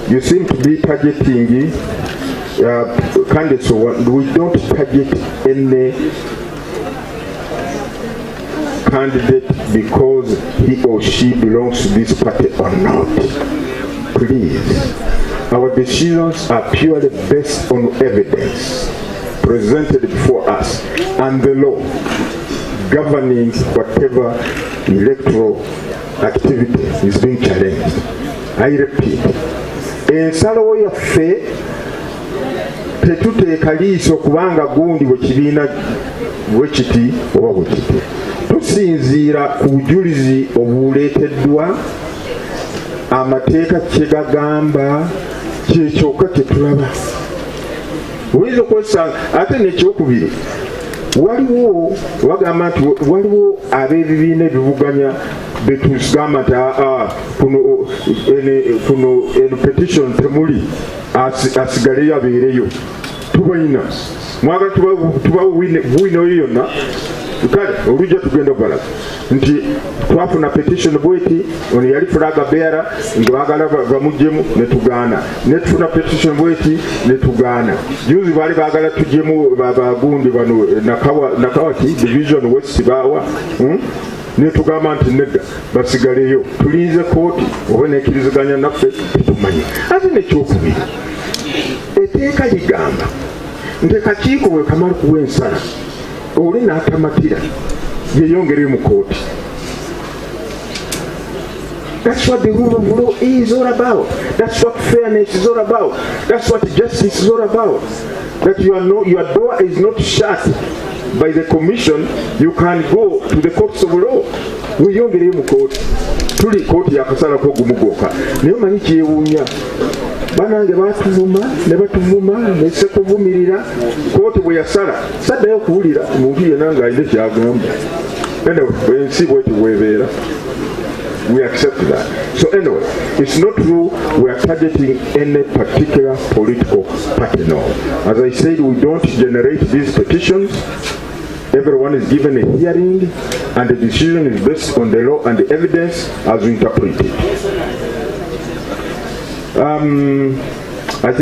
you seem to be targeting candidates. We don't target any candidate because he or she belongs to this party or not. Please. Our decisions are purely based on evidence presented before us and the law governing whatever electoral activity is being challenged. I repeat, ensalawo yaffe tetuteeka liiso kubanga gundi bwe kibiina bwe kiti oba bwe kiti. Tusinziira ku bujulizi obuleeteddwa, amateeka kye gagamba, kye kyokka kye tulaba. Oyinza okwesanga ate n'ekyokubiri, waliwo bagamba nti waliwo ab'ebibiina ebivuganya betugamba nti kuno eno petition temuli asigaleyo abeereyo. Tubalina mwagala tubawo bwino oyo yonna kale olujja tugenda okubalaga nti twafuna petition bweti ono yali flaga bearer nga baagala bamugjemu ne tugaana, ne tufuna petition bweti ne tugaana. Juzi baali baagala tujjemu bagundi bano nakawati division west baawa ne tugamba nti nedda basigaleyo, tulinze kooti oba nekiriziganya naffe tumanyi. Ate nekyokubiri, etteeka ligamba nti akakiiko bwe kamala kuwa ensala oli n'atamatira yeyongere mu kooti. That's what the rule of law is all about. That's what fairness is all about. That's what justice is all about. That your door is not shut by the commission. You can go to the courts of law. Weyongere mu kooti. Tuli kooti yakasala ko gumugoka. Naye manyi kyewuunya. Banange batuvuma ne batuvuma ne sekuvumirira kooti bwe yasala saddayo kuwulira omuntu yenna ng'alina kyagamba. Anyway, ensi bweti bwebeera. We accept that. So anyway, it's not true we are targeting any particular political party, no. As I said, we don't generate these petitions. Everyone is given a hearing and the decision is based on the law and the evidence as we interpret it.